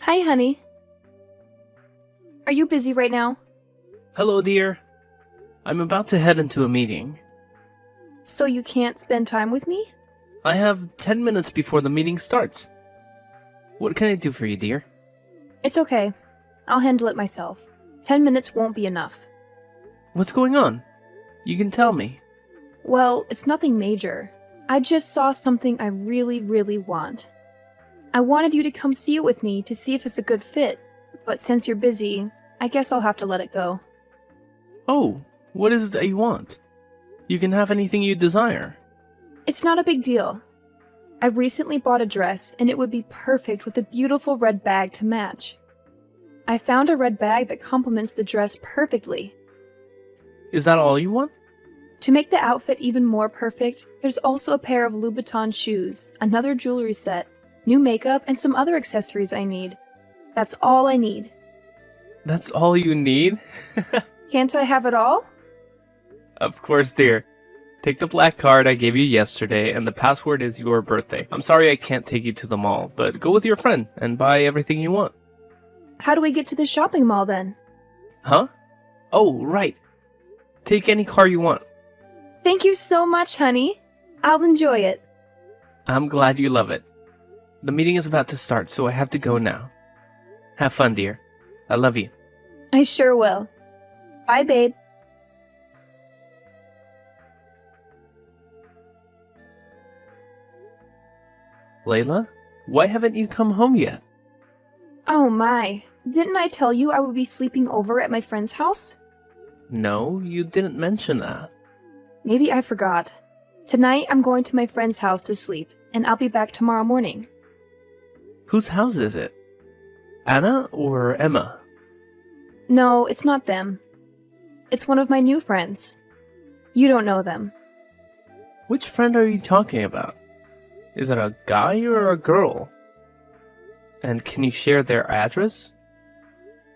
Hi, honey. Are you busy right now? Hello, dear. I'm about to head into a meeting. So you can't spend time with me? I have 10 minutes before the meeting starts. What can I do for you, dear? It's okay. I'll handle it myself. 10 minutes won't be enough. What's going on? You can tell me. Well, it's nothing major. I just saw something I really want. I wanted you to come see it with me to see if it's a good fit, but since you're busy, I guess I'll have to let it go. Oh, what is it that you want? You can have anything you desire. It's not a big deal. I recently bought a dress and it would be perfect with a beautiful red bag to match. I found a red bag that complements the dress perfectly. Is that all you want? To make the outfit even more perfect, there's also a pair of Louboutin shoes, another jewelry set, new makeup, and some other accessories I need. That's all I need. That's all you need? Can't I have it all? Of course, dear. Take the black card I gave you yesterday, and the password is your birthday. I'm sorry I can't take you to the mall, but go with your friend and buy everything you want. How do we get to the shopping mall then? Huh? Oh, right. Take any car you want. Thank you so much, honey. I'll enjoy it. I'm glad you love it. The meeting is about to start, so I have to go now. Have fun, dear. I love you. I sure will. Bye, babe. Layla, why haven't you come home yet? Oh my, didn't I tell you I would be sleeping over at my friend's house? No, you didn't mention that. Maybe I forgot. Tonight I'm going to my friend's house to sleep, and I'll be back tomorrow morning. Whose house is it? Anna or Emma? No, it's not them. It's one of my new friends. You don't know them. Which friend are you talking about? Is it a guy or a girl? And can you share their address?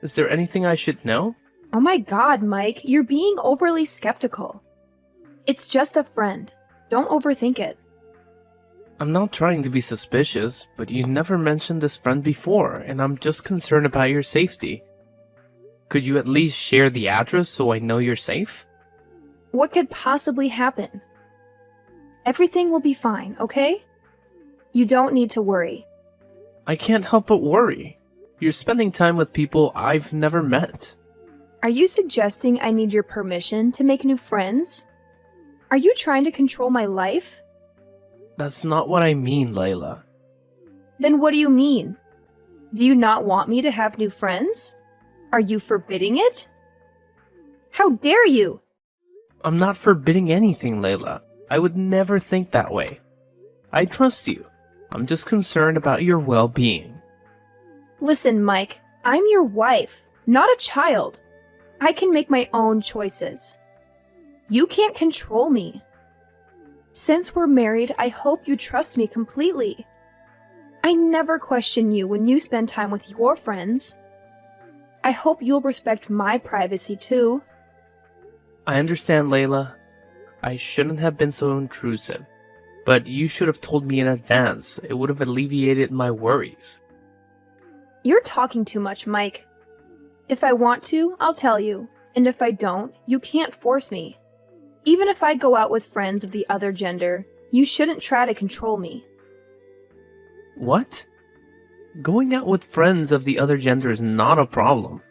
Is there anything I should know? Oh my god, Mike, you're being overly skeptical. It's just a friend. Don't overthink it. I'm not trying to be suspicious, but you never mentioned this friend before, and I'm just concerned about your safety. Could you at least share the address so I know you're safe? What could possibly happen? Everything will be fine, okay? You don't need to worry. I can't help but worry. You're spending time with people I've never met. Are you suggesting I need your permission to make new friends? Are you trying to control my life? That's not what I mean, Layla. Then what do you mean? Do you not want me to have new friends? Are you forbidding it? How dare you? I'm not forbidding anything, Layla. I would never think that way. I trust you. I'm just concerned about your well-being. Listen, Mike, I'm your wife, not a child. I can make my own choices. You can't control me. Since we're married, I hope you trust me completely. I never question you when you spend time with your friends. I hope you'll respect my privacy too. I understand, Layla. I shouldn't have been so intrusive. But you should have told me in advance. It would have alleviated my worries. You're talking too much, Mike. If I want to, I'll tell you. And if I don't, you can't force me. Even if I go out with friends of the other gender, you shouldn't try to control me. What? Going out with friends of the other gender is not a problem,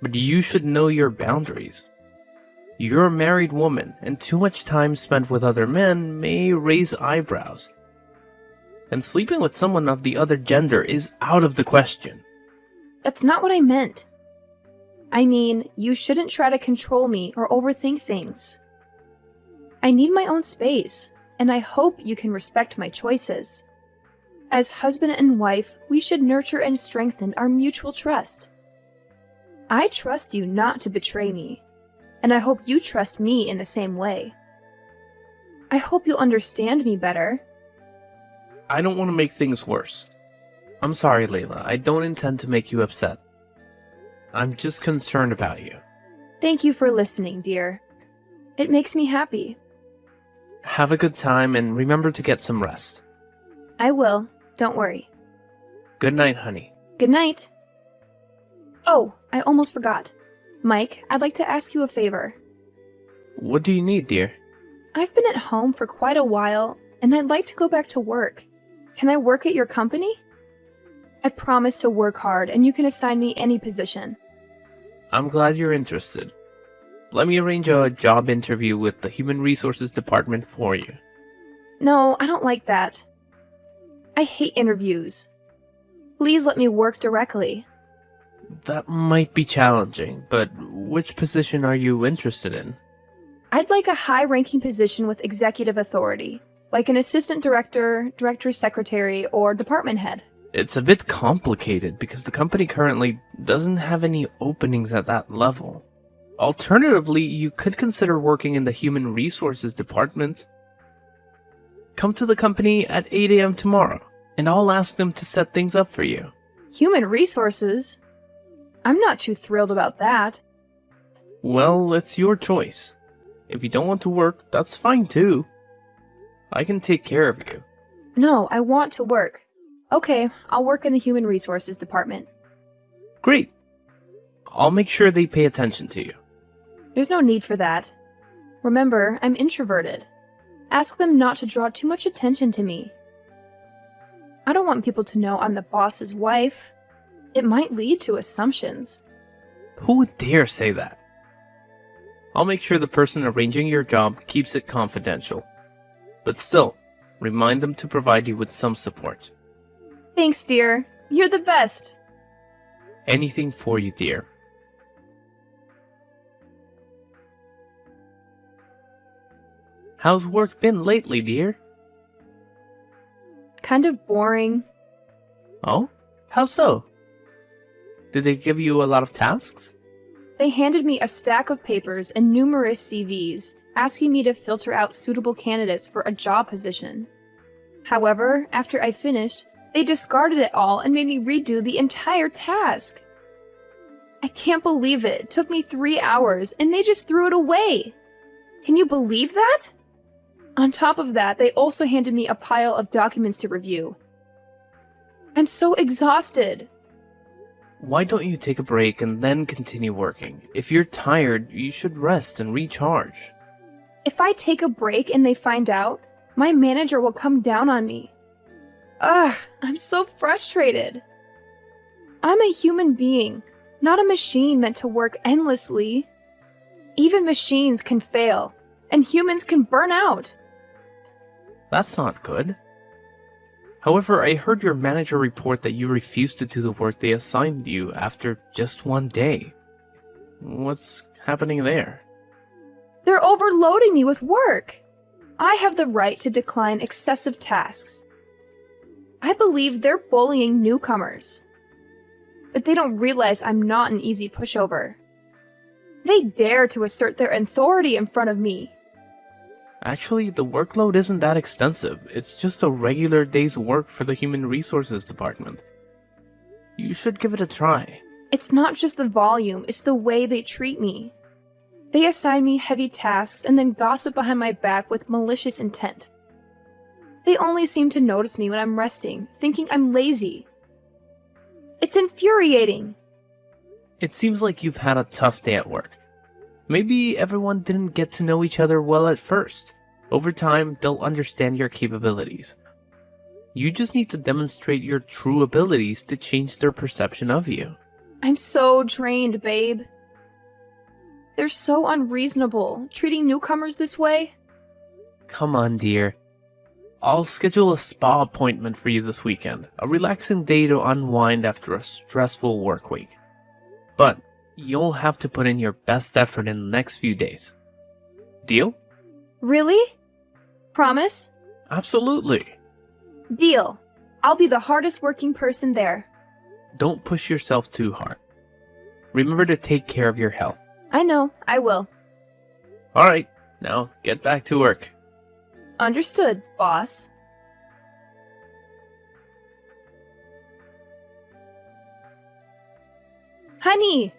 but you should know your boundaries. You're a married woman, and too much time spent with other men may raise eyebrows. And sleeping with someone of the other gender is out of the question. That's not what I meant. I mean, you shouldn't try to control me or overthink things. I need my own space, and I hope you can respect my choices. As husband and wife, we should nurture and strengthen our mutual trust. I trust you not to betray me, and I hope you trust me in the same way. I hope you'll understand me better. I don't want to make things worse. I'm sorry, Layla. I don't intend to make you upset. I'm just concerned about you. Thank you for listening, dear. It makes me happy. Have a good time and remember to get some rest. I will. Don't worry. Good night, honey. Good night. Oh, I almost forgot. Mike, I'd like to ask you a favor. What do you need, dear? I've been at home for quite a while, and I'd like to go back to work. Can I work at your company? I promise to work hard, and you can assign me any position. I'm glad you're interested. Let me arrange a job interview with the Human Resources Department for you. No, I don't like that. I hate interviews. Please let me work directly. That might be challenging, but which position are you interested in? I'd like a high-ranking position with executive authority, like an assistant director, director's secretary, or department head. It's a bit complicated because the company currently doesn't have any openings at that level. Alternatively, you could consider working in the Human Resources Department. Come to the company at 8 a.m. tomorrow, and I'll ask them to set things up for you. Human resources? I'm not too thrilled about that. Well, it's your choice. If you don't want to work, that's fine too. I can take care of you. No, I want to work. Okay, I'll work in the Human Resources Department. Great. I'll make sure they pay attention to you. There's no need for that. Remember, I'm introverted. Ask them not to draw too much attention to me. I don't want people to know I'm the boss's wife. It might lead to assumptions. Who would dare say that? I'll make sure the person arranging your job keeps it confidential. But still, remind them to provide you with some support. Thanks, dear. You're the best. Anything for you, dear. How's work been lately, dear? Kind of boring. Oh? How so? Did they give you a lot of tasks? They handed me a stack of papers and numerous CVs, asking me to filter out suitable candidates for a job position. However, after I finished, they discarded it all and made me redo the entire task. I can't believe it. It took me 3 hours, and they just threw it away. Can you believe that? On top of that, they also handed me a pile of documents to review. I'm so exhausted. Why don't you take a break and then continue working? If you're tired, you should rest and recharge. If I take a break and they find out, my manager will come down on me. Ugh, I'm so frustrated. I'm a human being, not a machine meant to work endlessly. Even machines can fail, and humans can burn out. That's not good. However, I heard your manager report that you refused to do the work they assigned you after just one day. What's happening there? They're overloading me with work. I have the right to decline excessive tasks. I believe they're bullying newcomers. But they don't realize I'm not an easy pushover. They dare to assert their authority in front of me. Actually, the workload isn't that extensive. It's just a regular day's work for the Human Resources Department. You should give it a try. It's not just the volume, it's the way they treat me. They assign me heavy tasks and then gossip behind my back with malicious intent. They only seem to notice me when I'm resting, thinking I'm lazy. It's infuriating. It seems like you've had a tough day at work. Maybe everyone didn't get to know each other well at first. Over time, they'll understand your capabilities. You just need to demonstrate your true abilities to change their perception of you. I'm so drained, babe. They're so unreasonable, treating newcomers this way. Come on, dear. I'll schedule a spa appointment for you this weekend. A relaxing day to unwind after a stressful work week. But you'll have to put in your best effort in the next few days. Deal? Really? Promise? Absolutely. Deal. I'll be the hardest working person there. Don't push yourself too hard. Remember to take care of your health. I know, I will. Alright, now get back to work. Understood, boss. Honey!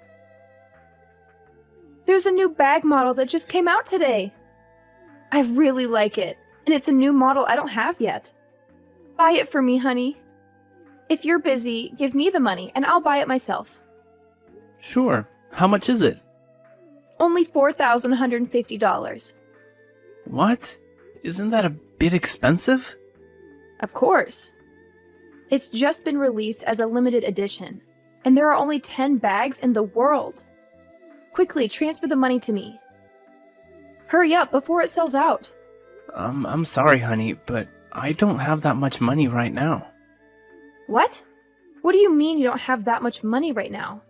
There's a new bag model that just came out today. I really like it, and it's a new model I don't have yet. Buy it for me, honey. If you're busy, give me the money and I'll buy it myself. Sure. How much is it? Only $4,150. What? Isn't that a bit expensive? Of course. It's just been released as a limited edition, and there are only 10 bags in the world. Quickly, transfer the money to me. Hurry up before it sells out. I'm sorry, honey, but I don't have that much money right now. What? What do you mean you don't have that much money right now?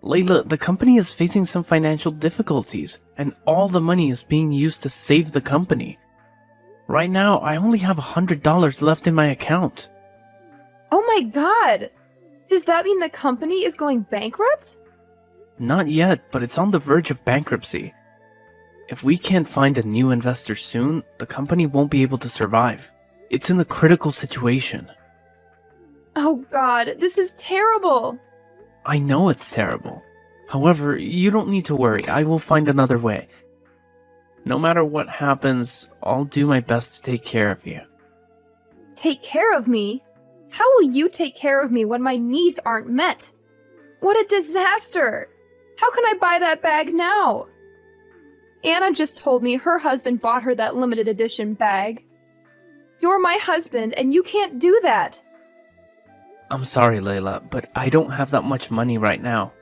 Layla, the company is facing some financial difficulties, and all the money is being used to save the company. Right now, I only have $100 left in my account. Oh my god! Does that mean the company is going bankrupt? Not yet, but it's on the verge of bankruptcy. If we can't find a new investor soon, the company won't be able to survive. It's in a critical situation. Oh god, this is terrible! I know it's terrible. However, you don't need to worry. I will find another way. No matter what happens, I'll do my best to take care of you. Take care of me? How will you take care of me when my needs aren't met? What a disaster! How can I buy that bag now? Anna just told me her husband bought her that limited edition bag. You're my husband, and you can't do that. I'm sorry, Layla, but I don't have that much money right now.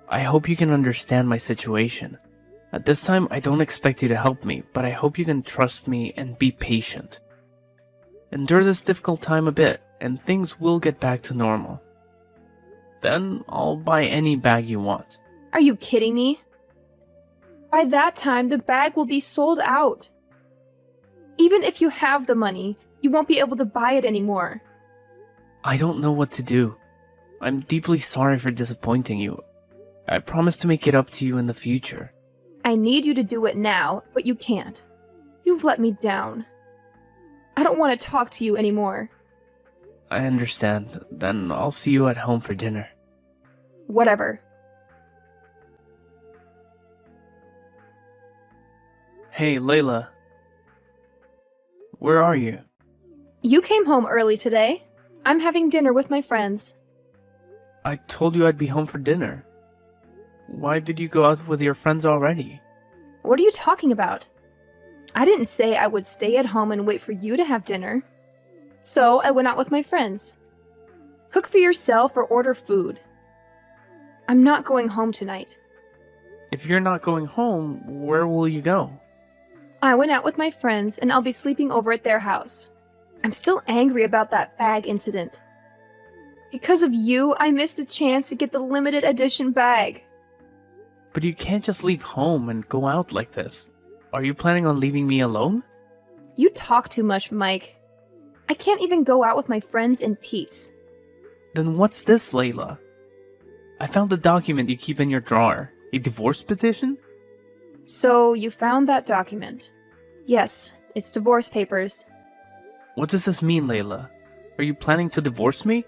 I hope you can understand my situation. At this time, I don't expect you to help me, but I hope you can trust me and be patient. Endure this difficult time a bit, and things will get back to normal. Then I'll buy any bag you want. Are you kidding me? By that time, the bag will be sold out. Even if you have the money, you won't be able to buy it anymore. I don't know what to do. I'm deeply sorry for disappointing you. I promise to make it up to you in the future. I need you to do it now, but you can't. You've let me down. I don't want to talk to you anymore. I understand. Then I'll see you at home for dinner. Whatever. Hey, Layla. Where are you? You came home early today. I'm having dinner with my friends. I told you I'd be home for dinner. Why did you go out with your friends already? What are you talking about? I didn't say I would stay at home and wait for you to have dinner. So I went out with my friends. Cook for yourself or order food. I'm not going home tonight. If you're not going home, where will you go? I went out with my friends and I'll be sleeping over at their house. I'm still angry about that bag incident. Because of you, I missed the chance to get the limited edition bag. But you can't just leave home and go out like this. Are you planning on leaving me alone? You talk too much, Mike. I can't even go out with my friends in peace. Then what's this, Layla? I found the document you keep in your drawer. A divorce petition? So you found that document. Yes, it's divorce papers. What does this mean, Layla? Are you planning to divorce me?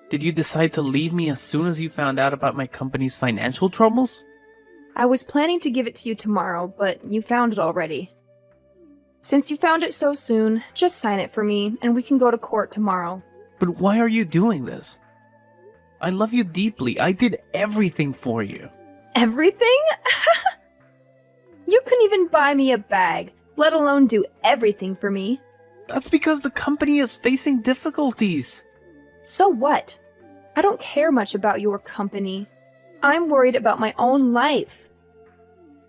Did you decide to leave me as soon as you found out about my company's financial troubles? I was planning to give it to you tomorrow, but you found it already. Since you found it so soon, just sign it for me, and we can go to court tomorrow. But why are you doing this? I love you deeply. I did everything for you. Everything? You couldn't even buy me a bag, let alone do everything for me. That's because the company is facing difficulties. So what? I don't care much about your company. I'm worried about my own life.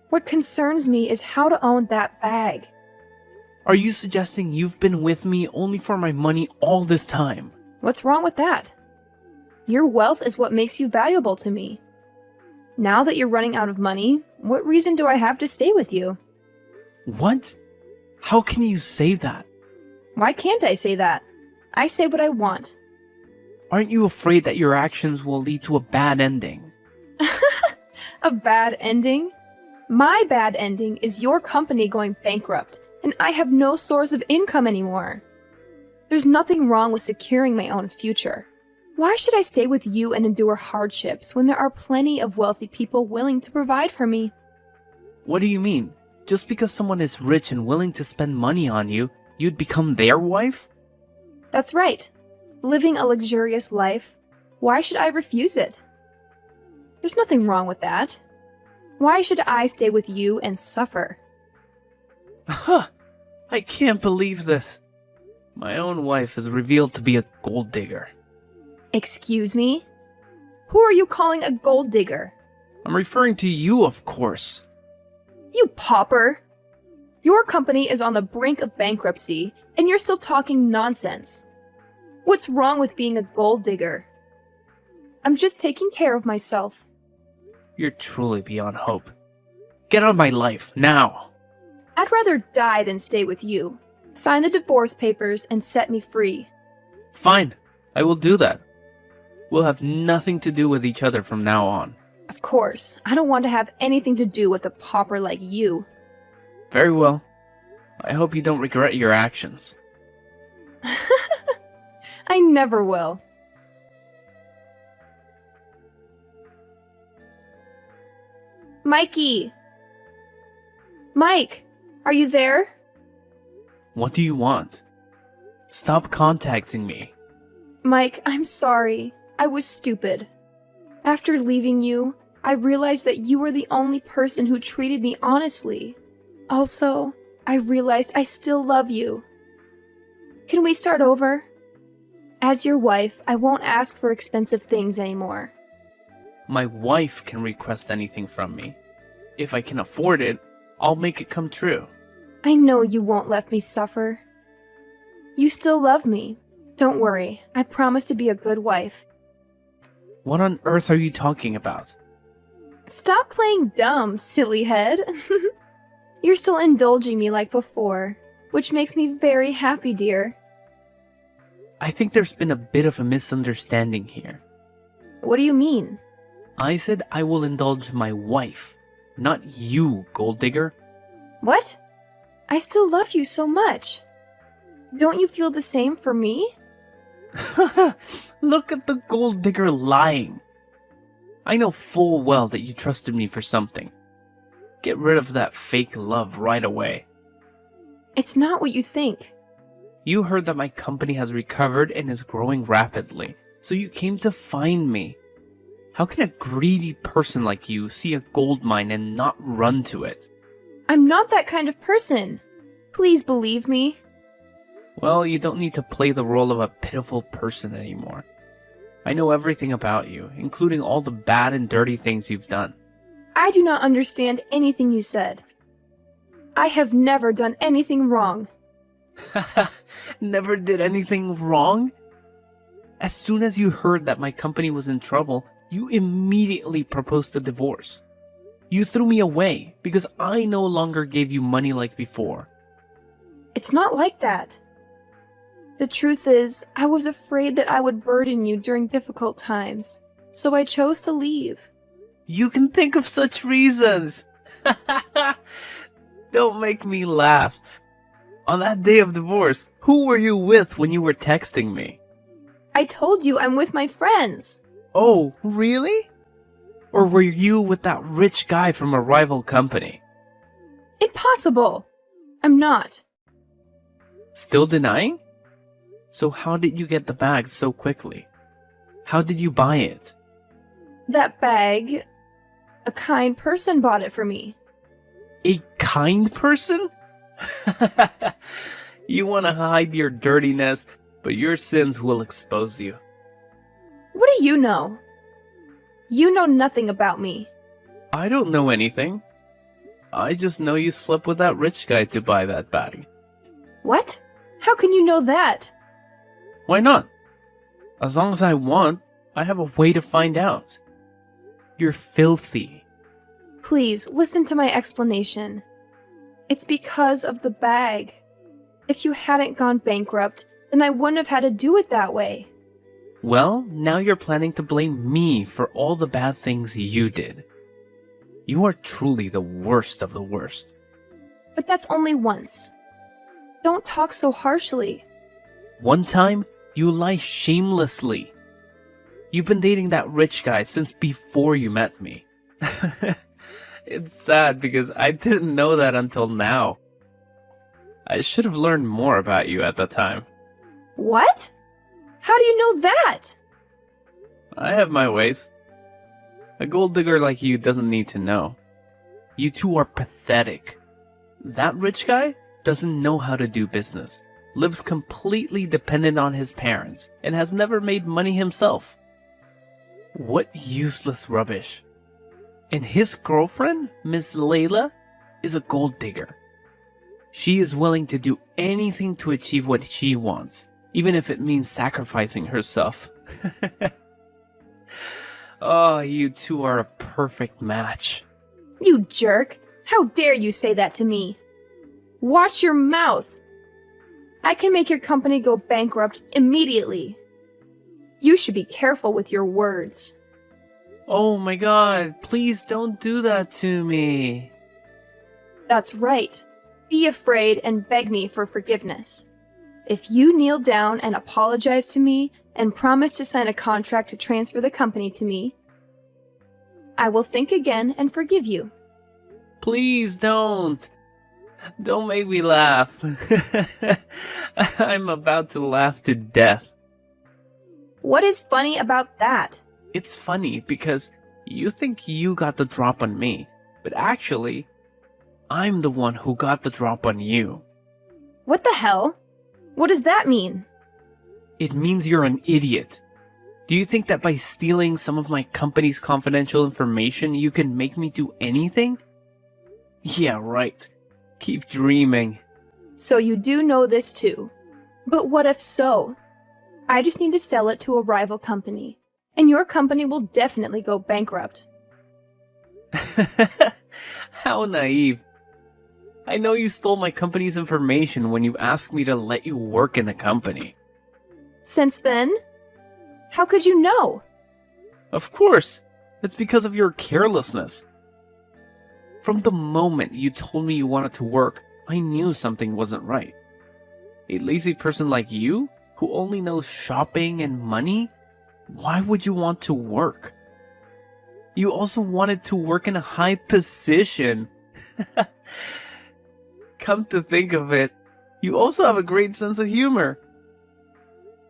What concerns me is how to own that bag. Are you suggesting you've been with me only for my money all this time? What's wrong with that? Your wealth is what makes you valuable to me. Now that you're running out of money, what reason do I have to stay with you? What? How can you say that? Why can't I say that? I say what I want. Aren't you afraid that your actions will lead to a bad ending? A bad ending? My bad ending is your company going bankrupt, and I have no source of income anymore. There's nothing wrong with securing my own future. Why should I stay with you and endure hardships when there are plenty of wealthy people willing to provide for me? What do you mean? Just because someone is rich and willing to spend money on you, you'd become their wife? That's right. Living a luxurious life. Why should I refuse it? There's nothing wrong with that. Why should I stay with you and suffer? Huh! I can't believe this. My own wife is revealed to be a gold digger. Excuse me? Who are you calling a gold digger? I'm referring to you, of course. You pauper! Your company is on the brink of bankruptcy, and you're still talking nonsense. What's wrong with being a gold digger? I'm just taking care of myself. You're truly beyond hope. Get out of my life, now! I'd rather die than stay with you. Sign the divorce papers and set me free. Fine, I will do that. We'll have nothing to do with each other from now on. Of course, I don't want to have anything to do with a pauper like you. Very well. I hope you don't regret your actions. I never will. Mikey! Mike, are you there? What do you want? Stop contacting me. Mike, I'm sorry. I was stupid. After leaving you, I realized that you were the only person who treated me honestly. Also, I realized I still love you. Can we start over? As your wife, I won't ask for expensive things anymore. My wife can request anything from me. If I can afford it, I'll make it come true. I know you won't let me suffer. You still love me. Don't worry, I promise to be a good wife. What on earth are you talking about? Stop playing dumb, silly head. You're still indulging me like before, which makes me very happy, dear. I think there's been a bit of a misunderstanding here. What do you mean? I said I will indulge my wife, not you, gold digger. What? I still love you so much. Don't you feel the same for me? Look at the gold digger lying. I know full well that you trusted me for something. Get rid of that fake love right away. It's not what you think. You heard that my company has recovered and is growing rapidly, so you came to find me. How can a greedy person like you see a gold mine and not run to it? I'm not that kind of person. Please believe me. Well, you don't need to play the role of a pitiful person anymore. I know everything about you, including all the bad and dirty things you've done. I do not understand anything you said. I have never done anything wrong. Never did anything wrong? As soon as you heard that my company was in trouble, you immediately proposed a divorce. You threw me away because I no longer gave you money like before. It's not like that. The truth is, I was afraid that I would burden you during difficult times, so I chose to leave. You can think of such reasons. Don't make me laugh. On that day of divorce, who were you with when you were texting me? I told you I'm with my friends. Oh, really? Or were you with that rich guy from a rival company? Impossible! I'm not. Still denying? So how did you get the bag so quickly? How did you buy it? That bag... A kind person bought it for me. A kind person? You want to hide your dirtiness, but your sins will expose you. What do you know? You know nothing about me. I don't know anything. I just know you slept with that rich guy to buy that bag. What? How can you know that? Why not? As long as I want, I have a way to find out. You're filthy. Please, listen to my explanation. It's because of the bag. If you hadn't gone bankrupt, then I wouldn't have had to do it that way. Well, now you're planning to blame me for all the bad things you did. You are truly the worst of the worst. But that's only once. Don't talk so harshly. One time, you lie shamelessly. You've been dating that rich guy since before you met me. It's sad because I didn't know that until now. I should have learned more about you at the time. What? How do you know that? I have my ways. A gold digger like you doesn't need to know. You two are pathetic. That rich guy doesn't know how to do business, lives completely dependent on his parents, and has never made money himself. What useless rubbish. And his girlfriend, Miss Layla, is a gold digger. She is willing to do anything to achieve what she wants, even if it means sacrificing herself. Oh, you two are a perfect match. You jerk! How dare you say that to me? Watch your mouth! I can make your company go bankrupt immediately. You should be careful with your words. Oh my god, please don't do that to me. That's right. Be afraid and beg me for forgiveness. If you kneel down and apologize to me and promise to sign a contract to transfer the company to me, I will think again and forgive you. Please don't. Don't make me laugh. I'm about to laugh to death. What is funny about that? It's funny because you think you got the drop on me, but actually, I'm the one who got the drop on you. What the hell? What does that mean? It means you're an idiot. Do you think that by stealing some of my company's confidential information, you can make me do anything? Yeah, right. Keep dreaming. So you do know this too. But what if so? I just need to sell it to a rival company, and your company will definitely go bankrupt. How naive. I know you stole my company's information when you asked me to let you work in the company. Since then? How could you know? Of course. It's because of your carelessness. From the moment you told me you wanted to work, I knew something wasn't right. A lazy person like you, who only knows shopping and money, why would you want to work? You also wanted to work in a high position. Come to think of it, you also have a great sense of humor.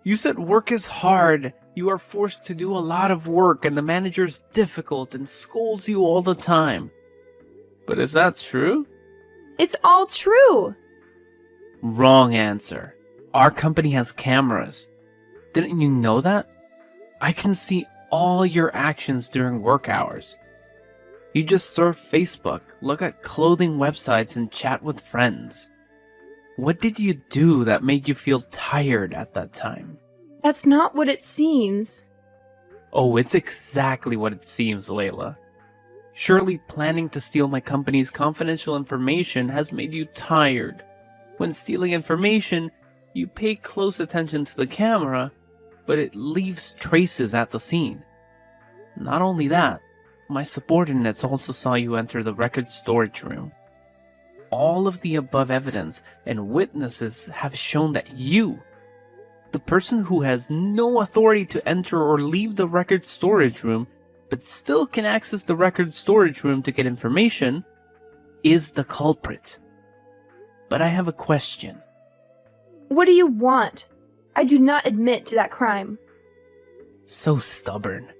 You said work is hard. You are forced to do a lot of work and the manager is difficult and scolds you all the time. But is that true? It's all true! Wrong answer. Our company has cameras. Didn't you know that? I can see all your actions during work hours. You just surf Facebook, look at clothing websites, and chat with friends. What did you do that made you feel tired at that time? That's not what it seems. Oh, it's exactly what it seems, Layla. Surely planning to steal my company's confidential information has made you tired. When stealing information, you pay close attention to the camera, but it leaves traces at the scene. Not only that, my subordinates also saw you enter the record storage room. All of the above evidence and witnesses have shown that you, the person who has no authority to enter or leave the record storage room, but still can access the record storage room to get information, is the culprit. But I have a question. What do you want? I do not admit to that crime. So stubborn.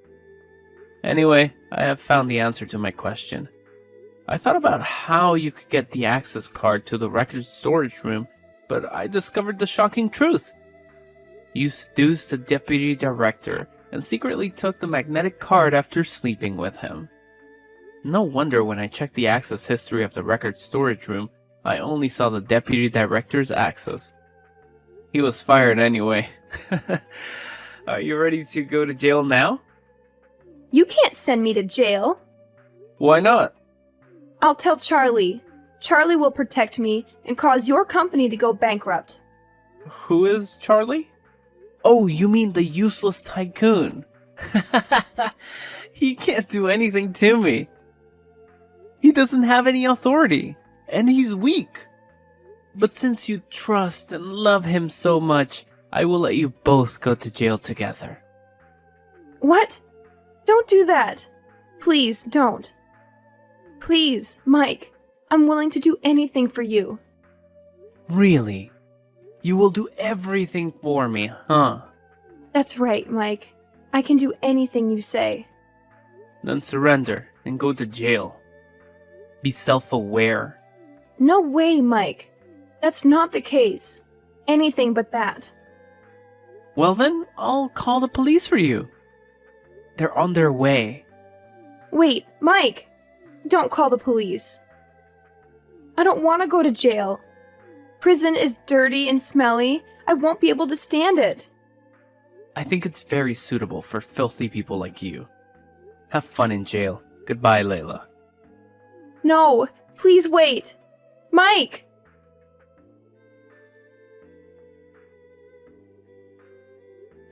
Anyway, I have found the answer to my question. I thought about how you could get the access card to the record storage room, but I discovered the shocking truth. You seduced the deputy director and secretly took the magnetic card after sleeping with him. No wonder when I checked the access history of the record storage room, I only saw the deputy director's access. He was fired anyway. Are you ready to go to jail now? You can't send me to jail. Why not? I'll tell Charlie. Charlie will protect me and cause your company to go bankrupt. Who is Charlie? Oh, you mean the useless tycoon. He can't do anything to me. He doesn't have any authority, and he's weak. But since you trust and love him so much, I will let you both go to jail together. What? Don't do that. Please, don't. Please, Mike, I'm willing to do anything for you. Really? You will do everything for me, huh? That's right, Mike. I can do anything you say. then surrender and go to jail. Be self-aware. No way, Mike. That's not the case. Anything but that. Well then, I'll call the police for you. They're on their way. Wait, Mike! Don't call the police. I don't want to go to jail. Prison is dirty and smelly. I won't be able to stand it. I think it's very suitable for filthy people like you. Have fun in jail. Goodbye, Layla. No, please wait. Mike!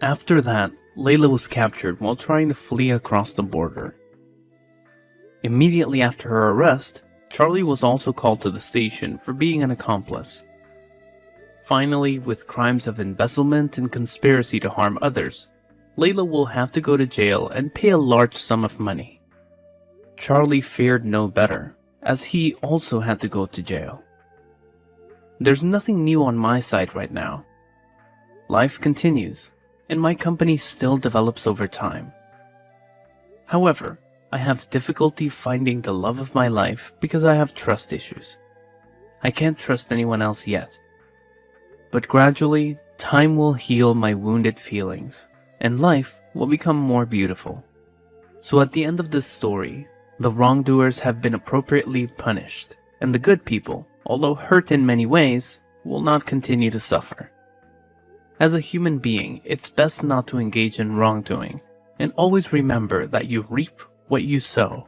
After that, Layla was captured while trying to flee across the border. Immediately after her arrest, Charlie was also called to the station for being an accomplice. Finally, with crimes of embezzlement and conspiracy to harm others, Layla will have to go to jail and pay a large sum of money. Charlie feared no better, as he also had to go to jail. There's nothing new on my side right now. Life continues, and my company still develops over time. However, I have difficulty finding the love of my life because I have trust issues. I can't trust anyone else yet. But gradually, time will heal my wounded feelings, and life will become more beautiful. So at the end of this story, the wrongdoers have been appropriately punished, and the good people, although hurt in many ways, will not continue to suffer. As a human being, it's best not to engage in wrongdoing, and always remember that you reap what you sow.